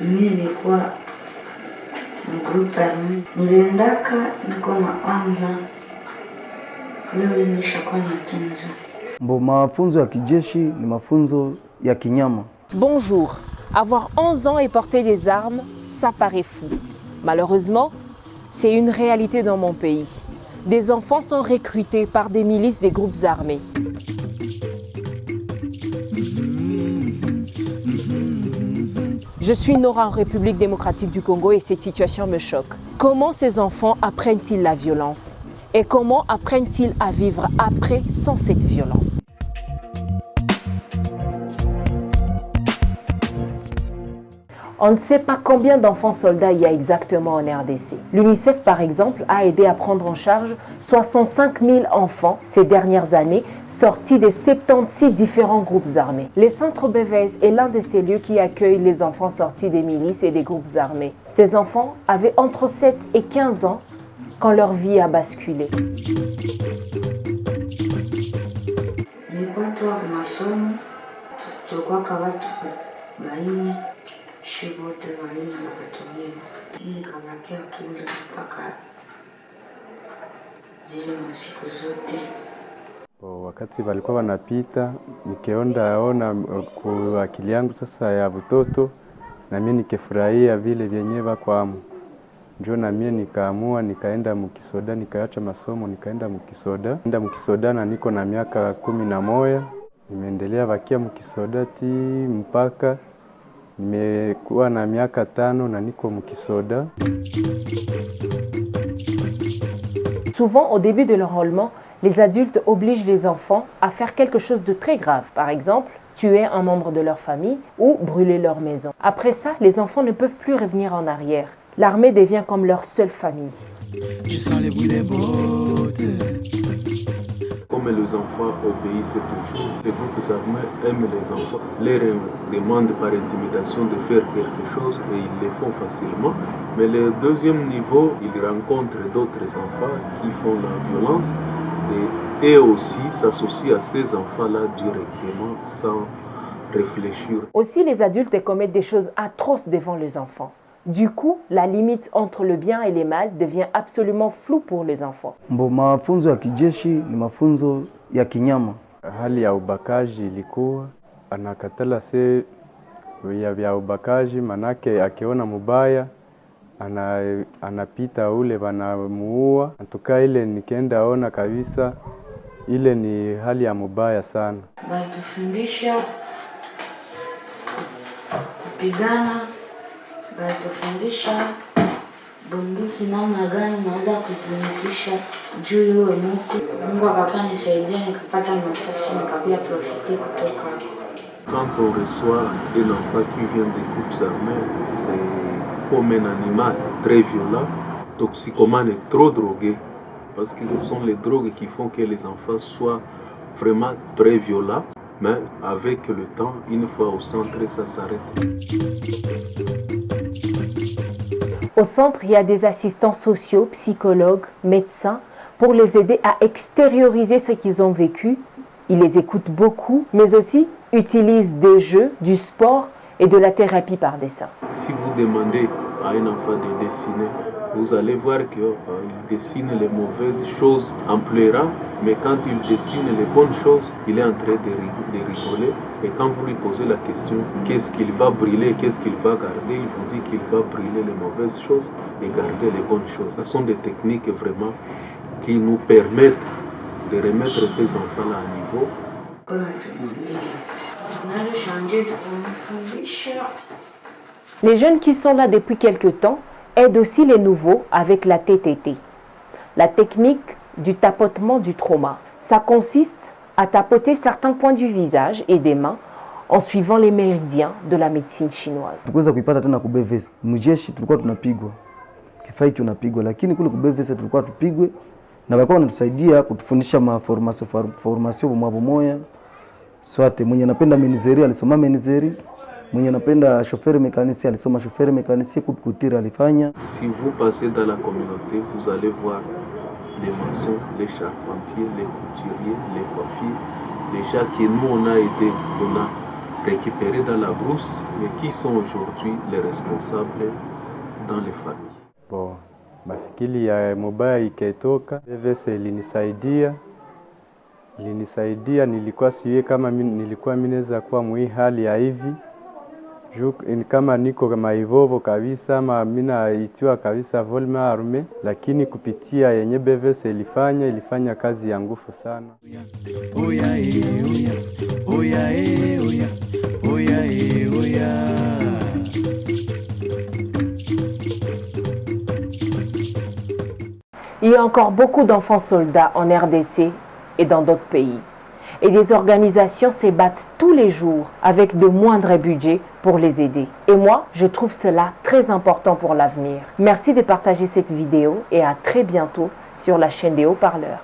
mimi nilikuwa mgrupu army. Niliendaka niko na 11 ans. Leo nimeshakuwa na 15 ans. Mbo mafunzo ya kijeshi ni mafunzo ya kinyama. Bonjour. Avoir 11 ans et porter des armes, ça paraît fou. Malheureusement, c'est une réalité dans mon pays. Des enfants sont recrutés par des milices des groupes armés. Je suis Nora en République démocratique du Congo et cette situation me choque. Comment ces enfants apprennent-ils la violence? Et comment apprennent-ils à vivre après sans cette violence? On ne sait pas combien d'enfants soldats il y a exactement en RDC. L'UNICEF, par exemple, a aidé à prendre en charge 65 000 enfants ces dernières années, sortis des 76 différents groupes armés. Les centres BVS est l'un de ces lieux qui accueillent les enfants sortis des milices et des groupes armés. Ces enfants avaient entre 7 et 15 ans quand leur vie a basculé. Shibote waina wakatumia hii kamakia kule mpaka zile masiku zote. Wakati walikuwa wanapita nikaona kwa akili yangu sasa ya butoto na mimi nikifurahia vile vyenyewe wako. Ndio na mimi nikaamua nikaenda mkisoda, nikaacha masomo nikaenda mkisoda na niko na miaka 11. Nimeendelea vakia mkisoda mpaka nimekuwa na miaka 5 na niko mkisoda. Souvent, au début de l'enrôlement, les adultes obligent les enfants à faire quelque chose de très grave. Par exemple, tuer un membre de leur famille ou brûler leur maison. Après ça, les enfants ne peuvent plus revenir en arrière. L'armée devient comme leur seule famille. Je sens les bruits des bottes. Comme les enfants obéissent toujours, les groupes armés aiment les enfants, les demandent par intimidation de faire quelque chose et ils le font facilement. Mais le deuxième niveau, ils rencontrent d'autres enfants qui font la violence et aussi s'associent à ces enfants-là directement sans réfléchir. Aussi, les adultes commettent des choses atroces devant les enfants. Du coup, la limite entre le bien et le mal devient absolument floue pour les enfants. Mbo mafunzo ya kijeshi ni mafunzo ya kinyama. Hali ya ubakaji ilikuwa anakatala vya ubakaji, manake akiona mubaya anapita ule wanamuua. Antuka ile nikienda ona kabisa ile ni hali ya mubaya sana. Batufundisha kupigana, batufundisha bunduki namna gani unaweza kutumikisha juu iwe muku. Mungu akanisaidia nikapata masasi nikapia profiter kutoka. Quand on reçoit un enfant qui vient des groupes armés, c'est comme un animal très violent, toxicomane et trop drogué. Parce que ce sont les drogues qui font que les enfants soient vraiment très violents. Mais avec le temps, une fois au centre, ça s'arrête. Au centre, il y a des assistants sociaux, psychologues, médecins, pour les aider à extérioriser ce qu'ils ont vécu. Ils les écoutent beaucoup, mais aussi utilisent des jeux, du sport et de la thérapie par dessin. Si vous demandez à un enfant de dessiner, vous allez voir qu'il dessine les mauvaises choses en pleurant, mais quand il dessine les bonnes choses, il est en train de rigoler. Et quand vous lui posez la question, qu'est-ce qu'il va brûler, qu'est-ce qu'il va garder, il vous dit qu'il va brûler les mauvaises choses et garder les bonnes choses. Ce sont des techniques vraiment qui nous permettent de remettre ces enfants-là à niveau. Les jeunes qui sont là depuis quelque temps aident aussi les nouveaux avec la TTT, la technique du tapotement du trauma. Ça consiste à tapoter certains points du visage et des mains en suivant les méridiens de la médecine chinoise. Tukuweza kuipata tena kubevesa. Mjeshi tulikuwa tunapigwa. Kifaiti unapigwa, lakini kule kubevesa tulikuwa tupigwe na walikuwa wanatusaidia kutufundisha formation mwa moya. Swate mwenye anapenda menizeri alisoma menizeri, mwenye anapenda chauffeur mécanicien alisoma chauffeur mécanicien, kutira alifanya. Si vous passez dans la communauté, vous allez voir les maçons, les charpentiers, les couturiers, les coiffeurs, les gens que nous on a récupérés dans la brousse, mais qui sont aujourd'hui les responsables dans les familles. Bon, mafikiri ya mobile ikaitoka, BVS ilinisaidia, nilikuwa siwe kama nilikuwa mineza kuwa mwi hali ya hivi. Kama niko kama hivovo kabisa ama mina itiwa kabisa volume arme, lakini kupitia yenye BVS ilifanya kazi ya nguvu sana. Il y a encore beaucoup d'enfants soldats en RDC et dans d'autres pays. Et des organisations se battent tous les jours avec de moindres budgets pour les aider. Et moi, je trouve cela très important pour l'avenir. Merci de partager cette vidéo et à très bientôt sur la chaîne des Haut-Parleurs.